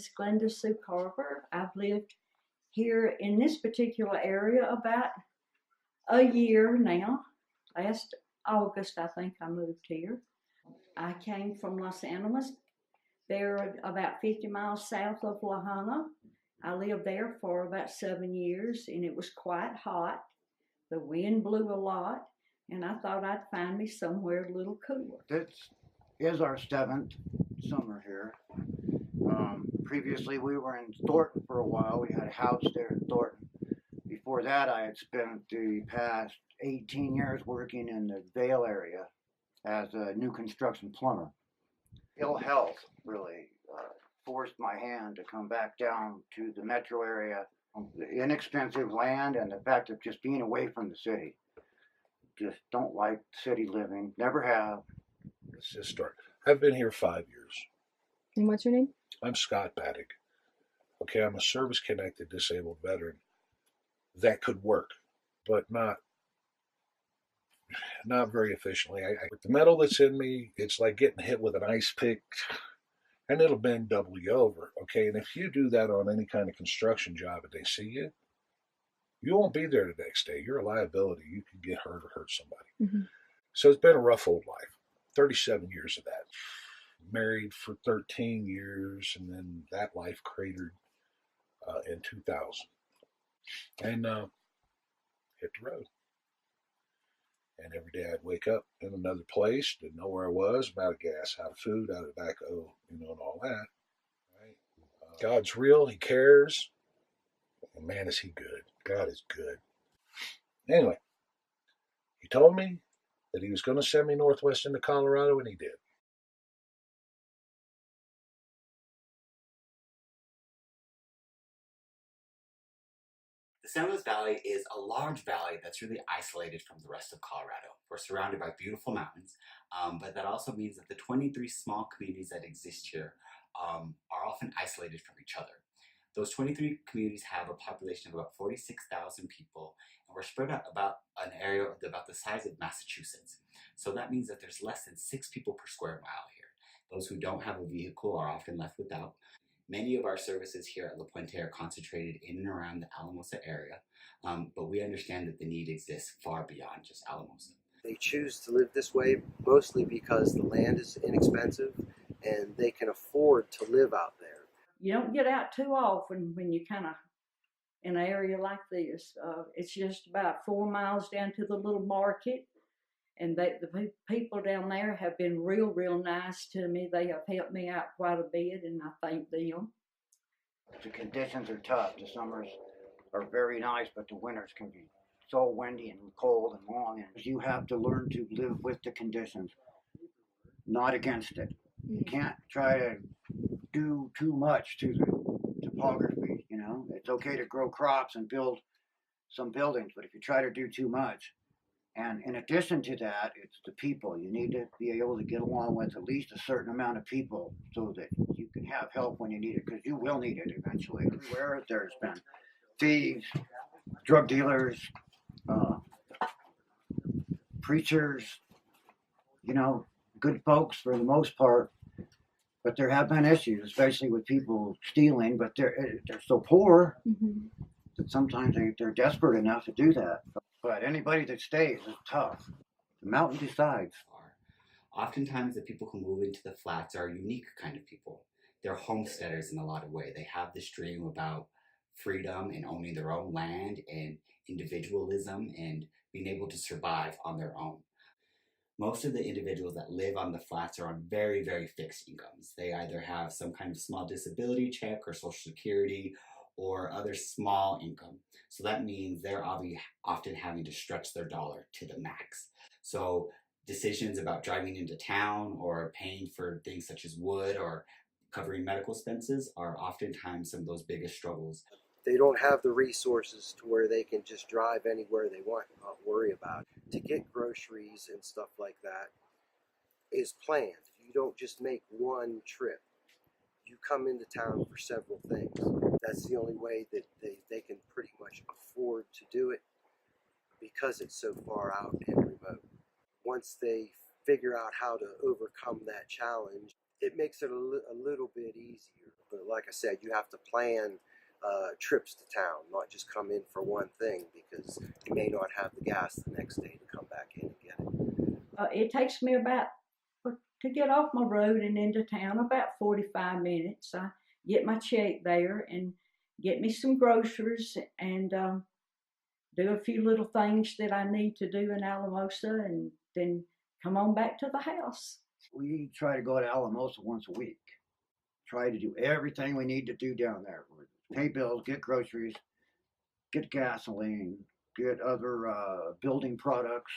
is Glenda Sue Carver. I've lived here in this particular area about a year now. Last August, I think I moved here. I came from Los Angeles. They're about 50 miles south of La Junta. I lived there for about 7 years, and it was quite hot. The wind blew a lot, and I thought I'd find me somewhere a little cooler. This is our 7th summer here. Previously, we were in Thornton for a while. We had a house there in Thornton. Before that, I had spent the past 18 years working in the Vale area as a new construction plumber. Ill health really forced my hand to come back down to the metro area. The inexpensive land and the fact of just being away from the city. Just don't like city living. Never have. Let's just start. I've been here 5 years. And what's your name? I'm Scott Paddock. Okay, I'm a service-connected disabled veteran. That could work, but not very efficiently. With the metal that's in me, it's like getting hit with an ice pick, and it'll bend double you over. Okay, and if you do that on any kind of construction job and they see you, you won't be there the next day. You're a liability. You can get hurt or hurt somebody. Mm-hmm. So it's been a rough old life. 37 years of that. Married for 13 years, and then that life cratered in 2000. And hit the road. And every day I'd wake up in another place, didn't know where I was, I'm out of gas, out of food, out of tobacco, and all that. Right? God's real, He cares, and man, is He good. God is good. Anyway, He told me that He was going to send me northwest into Colorado, and He did. The San Luis Valley is a large valley that's really isolated from the rest of Colorado. We're surrounded by beautiful mountains, but that also means that the 23 small communities that exist here are often isolated from each other. Those 23 communities have a population of about 46,000 people, and we're spread out about an area about the size of Massachusetts. So that means that there's less than 6 people per square mile here. Those who don't have a vehicle are often left without. Many of our services here at La Puente are concentrated in and around the Alamosa area, but we understand that the need exists far beyond just Alamosa. They choose to live this way mostly because the land is inexpensive and they can afford to live out there. You don't get out too often when you kind of in an area like this. It's just about 4 miles down to the little market. And the people down there have been real nice to me. They have helped me out quite a bit, and I thank them. The conditions are tough. The summers are very nice, but the winters can be so windy and cold and long. And you have to learn to live with the conditions, not against it. You can't try to do too much to the topography. It's okay to grow crops and build some buildings, but if you try to do too much, and in addition to that, it's the people. You need to be able to get along with at least a certain amount of people so that you can have help when you need it, because you will need it eventually. Everywhere there's been thieves, drug dealers, preachers, good folks for the most part. But there have been issues, especially with people stealing, but they're so poor that sometimes they're desperate enough to do that. But anybody that stays is tough. The mountain decides. Oftentimes the people who move into the flats are a unique kind of people. They're homesteaders in a lot of ways. They have this dream about freedom and owning their own land and individualism and being able to survive on their own. Most of the individuals that live on the flats are on very fixed incomes. They either have some kind of small disability check or Social Security or other small income. So that means they're often having to stretch their dollar to the max. So decisions about driving into town or paying for things such as wood or covering medical expenses are oftentimes some of those biggest struggles. They don't have the resources to where they can just drive anywhere they want and not worry about it. To get groceries and stuff like that is planned. You don't just make one trip. You come into town for several things. That's the only way that they can pretty much afford to do it because it's so far out and remote. Once they figure out how to overcome that challenge, it makes it a little bit easier. But like I said, you have to plan trips to town, not just come in for one thing, because you may not have the gas the next day to come back in and get it. It takes me about, to get off my road and into town, about 45 minutes. I get my check there and get me some groceries and do a few little things that I need to do in Alamosa, and then come on back to the house. We try to go to Alamosa once a week. Try to do everything we need to do down there. Pay bills, get groceries, get gasoline, get other building products,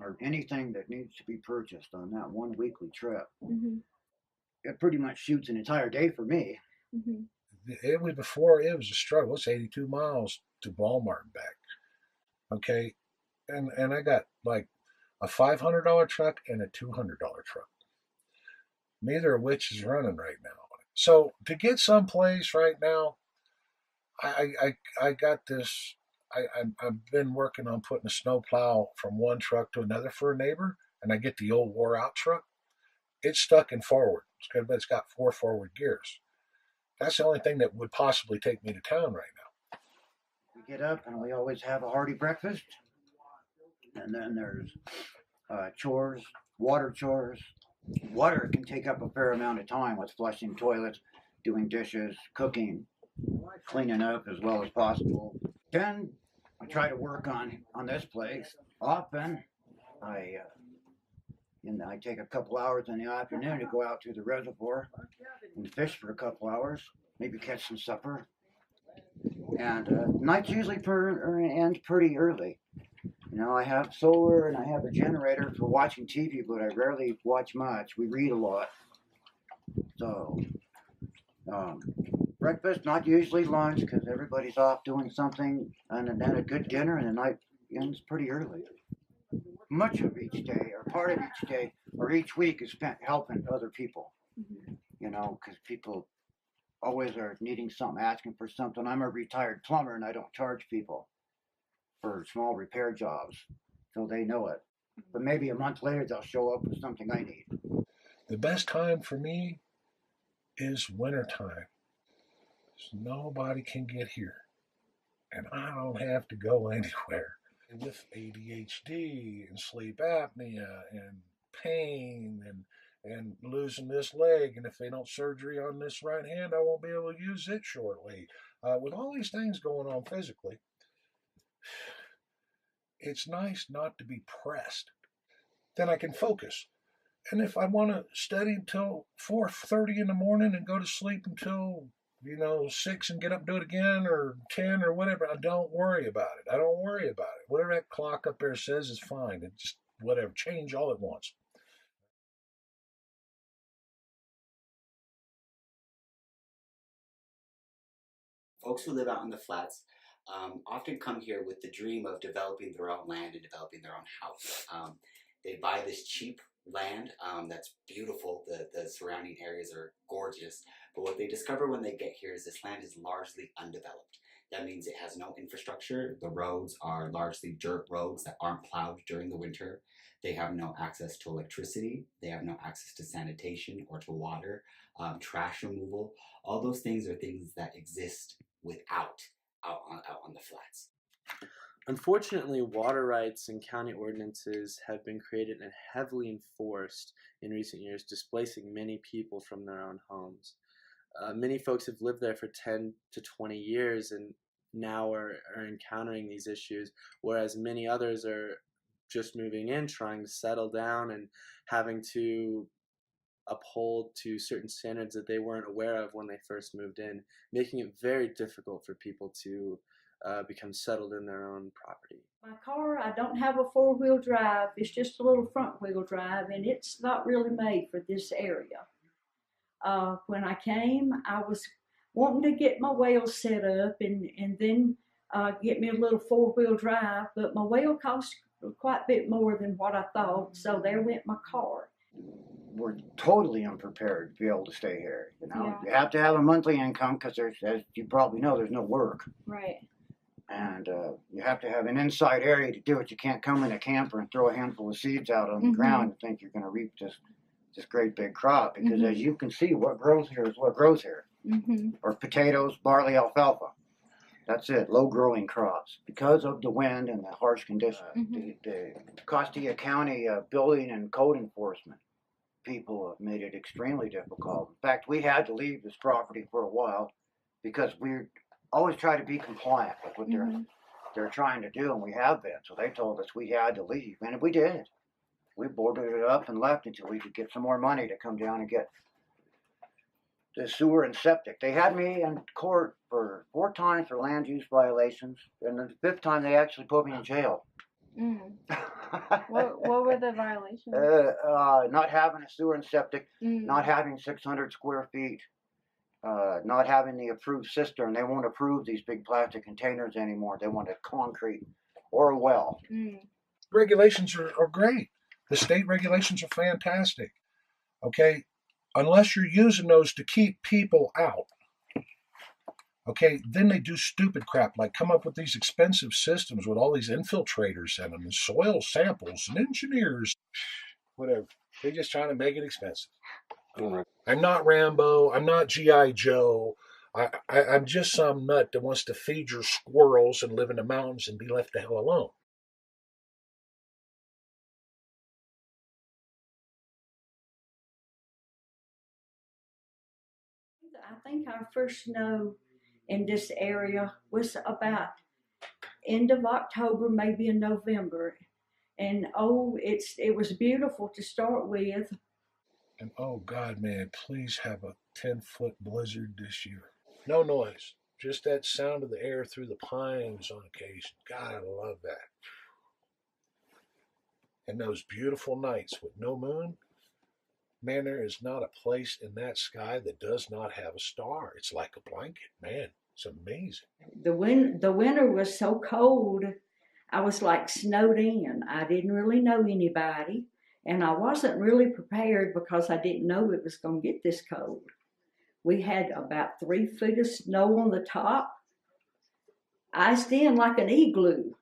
or anything that needs to be purchased on that one weekly trip. Mm-hmm. It pretty much shoots an entire day for me. Mm-hmm. It was before it was a struggle. It's 82 miles to Walmart and back. Okay, and I got like a $500 truck and a $200 truck. Neither of which is running right now. So to get someplace right now, I got this. I've been working on putting a snowplow from one truck to another for a neighbor, and I get the old wore out truck. It's stuck in forward. It's got 4 forward gears. That's the only thing that would possibly take me to town right now. We get up and we always have a hearty breakfast, and then there's chores, water chores. Water can take up a fair amount of time with flushing toilets, doing dishes, cooking, cleaning up as well as possible. Then I try to work on this place. Often I take a couple hours in the afternoon to go out to the reservoir and fish for a couple hours, maybe catch some supper. And nights usually end pretty early. You know, I have solar and I have a generator for watching TV, but I rarely watch much. We read a lot. So, breakfast, not usually lunch, because everybody's off doing something, and then a good dinner, and the night ends pretty early. Much of each day, or part of each day, or each week is spent helping other people. Mm-hmm. You know, because people always are needing something, asking for something. I'm a retired plumber, and I don't charge people for small repair jobs, so they know it. But maybe a month later, they'll show up with something I need. The best time for me is wintertime. So nobody can get here, and I don't have to go anywhere. And with ADHD and sleep apnea and pain and losing this leg, and if they don't surgery on this right hand, I won't be able to use it shortly. With all these things going on physically, it's nice not to be pressed. Then I can focus. And if I want to study until 4:30 in the morning and go to sleep until 6 and get up and do it again, or 10 or whatever, I don't worry about it. I don't worry about it. Whatever that clock up there says is fine. It just whatever, change all at once. Folks who live out in the flats often come here with the dream of developing their own land and developing their own house. They buy this cheap land that's beautiful. The surrounding areas are gorgeous. But what they discover when they get here is this land is largely undeveloped. That means it has no infrastructure. The roads are largely dirt roads that aren't plowed during the winter. They have no access to electricity. They have no access to sanitation or to water, trash removal. All those things are things that exist without out on the flats. Unfortunately, water rights and county ordinances have been created and heavily enforced in recent years, displacing many people from their own homes. Many folks have lived there for 10 to 20 years and now are encountering these issues, whereas many others are just moving in, trying to settle down and having to uphold to certain standards that they weren't aware of when they first moved in, making it very difficult for people to become settled in their own property. My car, I don't have a four-wheel drive. It's just a little front-wheel drive, and it's not really made for this area. When I came, I was wanting to get my well set up and then get me a little four-wheel drive, but my well cost quite a bit more than what I thought, so there went my car. We're totally unprepared to be able to stay here. Yeah. You have to have a monthly income because there's, as you probably know, there's no work. Right. And you have to have an inside area to do it. You can't come in a camper and throw a handful of seeds out on the ground and think you're going to reap this great big crop, because as you can see, what grows here is what grows here. or potatoes, barley, alfalfa. That's it, low growing crops. Because of the wind and the harsh conditions, the Costilla County building and code enforcement people have made it extremely difficult. In fact, we had to leave this property for a while because we always try to be compliant with what they're trying to do, and we have been. So they told us we had to leave, and we did. We boarded it up and left until we could get some more money to come down and get the sewer and septic. They had me in court for 4 times for land use violations, and the 5th time they actually put me in jail. What were the violations? Not having a sewer and septic, not having 600 square feet, not having the approved cistern. They won't approve these big plastic containers anymore. They want a concrete or a well. Regulations are great. The state regulations are fantastic. Okay, unless you're using those to keep people out. Okay, then they do stupid crap like come up with these expensive systems with all these infiltrators in them and soil samples and engineers. Whatever. They're just trying to make it expensive. I'm not Rambo. I'm not G.I. Joe. I'm just some nut that wants to feed your squirrels and live in the mountains and be left the hell alone. I think our first snow in this area was about end of October, maybe in November. And it was beautiful to start with. And oh God, man, please have a 10-foot blizzard this year. No noise, just that sound of the air through the pines on occasion. God, I love that. And those beautiful nights with no moon. Man, there is not a place in that sky that does not have a star. It's like a blanket, man. It's amazing. The winter was so cold. I was like snowed in. I didn't really know anybody, and I wasn't really prepared because I didn't know it was going to get this cold. We had about 3 feet of snow on the top, iced in like an igloo.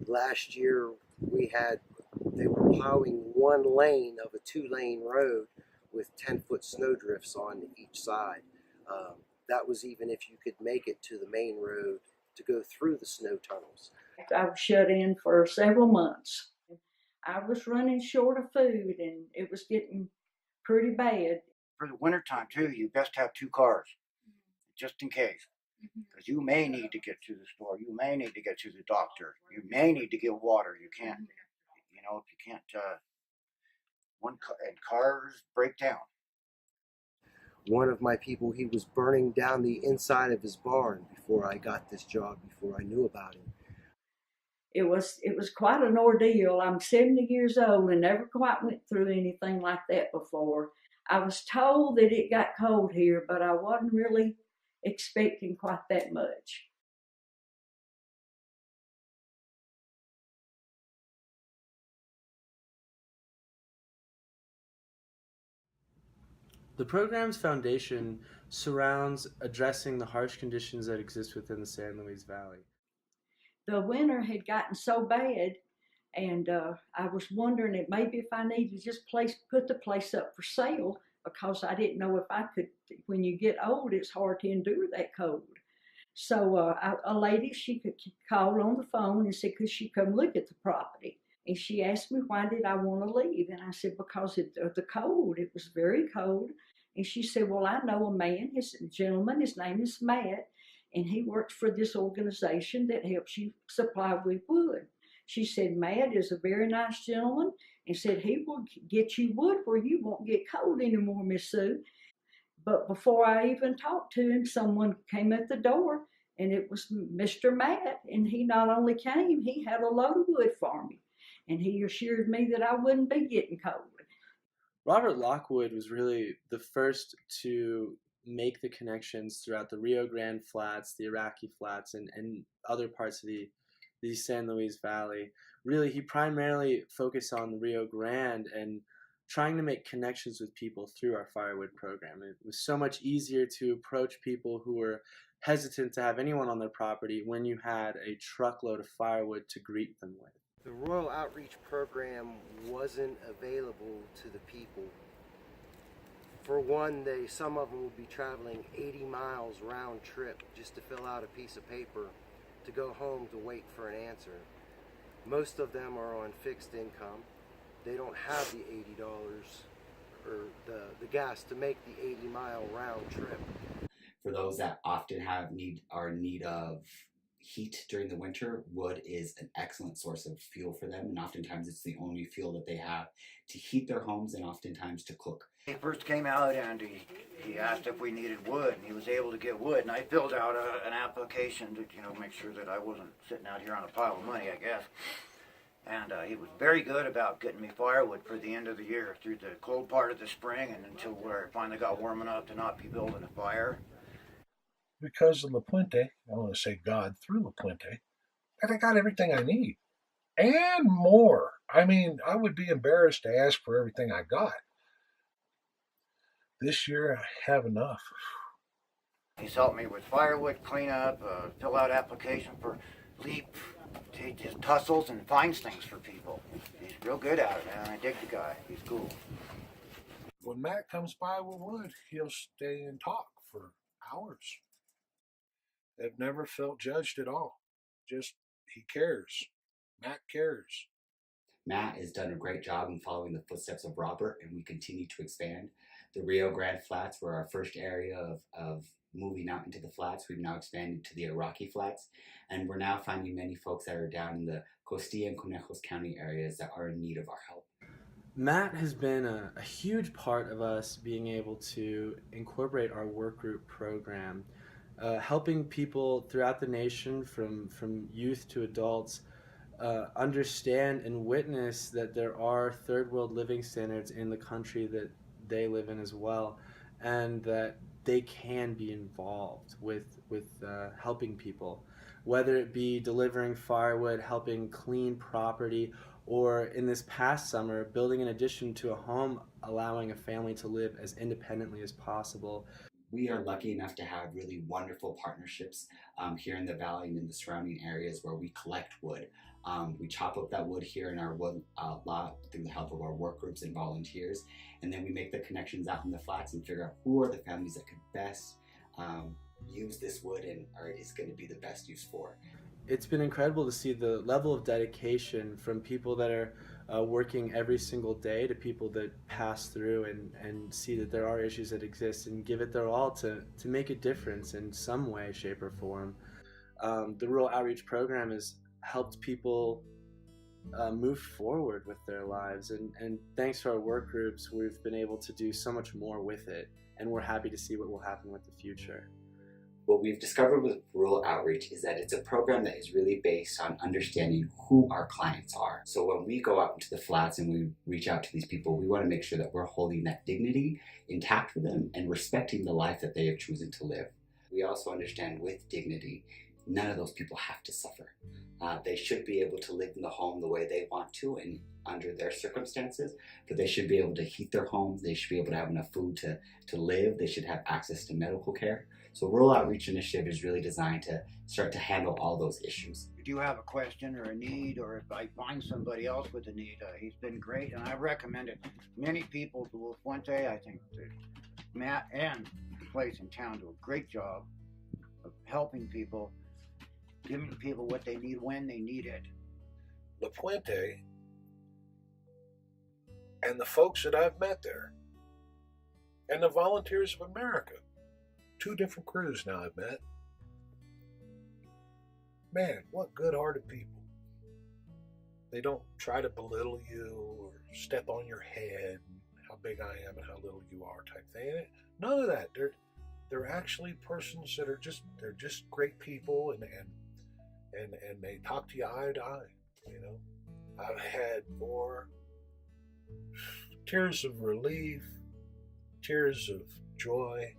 Last year they were plowing 1 lane of a 2-lane road with 10-foot snow drifts on each side. That was even if you could make it to the main road to go through the snow tunnels. I was shut in for several months. I was running short of food, and it was getting pretty bad. For the wintertime, too, you best have 2 cars, just in case. Because you may need to get to the store. You may need to get to the doctor. You may need to get water. You can't, if you can't, and cars break down. One of my people, he was burning down the inside of his barn before I got this job, before I knew about him. It was quite an ordeal. I'm 70 years old and never quite went through anything like that before. I was told that it got cold here, but I wasn't really expecting quite that much. The program's foundation surrounds addressing the harsh conditions that exist within the San Luis Valley. The winter had gotten so bad, and I was wondering if maybe if I needed to just put the place up for sale, because I didn't know if I could. When you get old, it's hard to endure that cold. So a lady, she could call on the phone and said, could she come look at the property? And she asked me, why did I want to leave? And I said, because of the cold. It was very cold. And she said, well, I know a man, his gentleman, his name is Matt, and he works for this organization that helps you supply with wood. She said, Matt is a very nice gentleman, and said he will get you wood where you won't get cold anymore, Miss Sue. But before I even talked to him, someone came at the door, and it was Mr. Matt, and he not only came, he had a load of wood for me, and he assured me that I wouldn't be getting cold. Robert Lockwood was really the first to make the connections throughout the Rio Grande Flats, the Iraqi Flats, and other parts of the San Luis Valley. Really, he primarily focused on the Rio Grande and trying to make connections with people through our firewood program. It was so much easier to approach people who were hesitant to have anyone on their property when you had a truckload of firewood to greet them with. The Rural Outreach Program wasn't available to the people For one, some of them will be traveling 80 miles round trip just to fill out a piece of paper to go home to wait for an answer. Most of them are on fixed income. They don't have the $80 or the gas to make the 80-mile round trip. For those that often are in need of heat during the winter, wood is an excellent source of fuel for them, and oftentimes it's the only fuel that they have to heat their homes and oftentimes to cook. He first came out and he asked if we needed wood, and he was able to get wood, and I filled out an application to make sure that I wasn't sitting out here on a pile of money, I guess. And he was very good about getting me firewood for the end of the year, through the cold part of the spring and until where it finally got warm enough to not be building a fire. Because of La Puente, I want to say God through La Puente, and I got everything I need. And more. I mean, I would be embarrassed to ask for everything I got. This year, I have enough. He's helped me with firewood cleanup, fill out application for LEAP. He just tussles and finds things for people. He's real good at it, man. I dig the guy. He's cool. When Matt comes by with wood, he'll stay and talk for hours. They've never felt judged at all. Just, he cares. Matt cares. Matt has done a great job in following the footsteps of Robert, and we continue to expand. The Rio Grande Flats were our first area of moving out into the flats. We've now expanded to the Iraqi Flats, and we're now finding many folks that are down in the Costilla and Conejos County areas that are in need of our help. Matt has been a huge part of us being able to incorporate our work group program, helping people throughout the nation, from youth to adults, understand and witness that there are third world living standards in the country that they live in as well, and that they can be involved with helping people, whether it be delivering firewood, helping clean property, or in this past summer, building an addition to a home, allowing a family to live as independently as possible. We are lucky enough to have really wonderful partnerships here in the valley and in the surrounding areas where we collect wood. We chop up that wood here in our wood lot through the help of our work groups and volunteers, and then we make the connections out in the flats and figure out who are the families that could best use this wood and is going to be the best use for. It's been incredible to see the level of dedication from people that are working every single day to people that pass through and see that there are issues that exist and give it their all to make a difference in some way, shape, or form. The Rural Outreach Program has helped people move forward with their lives, and thanks to our work groups, we've been able to do so much more with it, and we're happy to see what will happen with the future. What we've discovered with Rural Outreach is that it's a program that is really based on understanding who our clients are. So when we go out into the flats and we reach out to these people, we want to make sure that we're holding that dignity intact for them and respecting the life that they have chosen to live. We also understand with dignity, none of those people have to suffer. They should be able to live in the home the way they want to and under their circumstances, but they should be able to heat their homes. They should be able to have enough food to live. They should have access to medical care. So Rural Outreach Initiative is really designed to start to handle all those issues. If you have a question or a need, or if I find somebody else with a need, he's been great, and I've recommended many people to La Puente. I think that Matt and the place in town do a great job of helping people, giving people what they need when they need it. La Puente and the folks that I've met there, and the Volunteers of America, 2 different crews now I've met. Man, what good-hearted people. They don't try to belittle you or step on your head, how big I am and how little you are type thing. None of that. They're actually persons that are just great people, and they talk to you eye to eye. You know, I've had more tears of relief, tears of joy,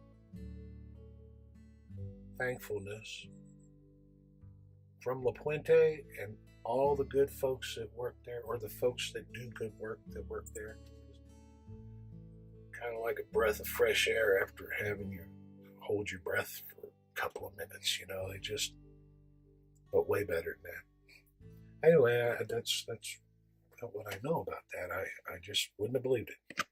thankfulness from La Puente and all the good folks that work there, or the folks that do good work that work there. Kind of like a breath of fresh air after having you hold your breath for a couple of minutes, you know. But way better than that. Anyway, that's what I know about that. I just wouldn't have believed it.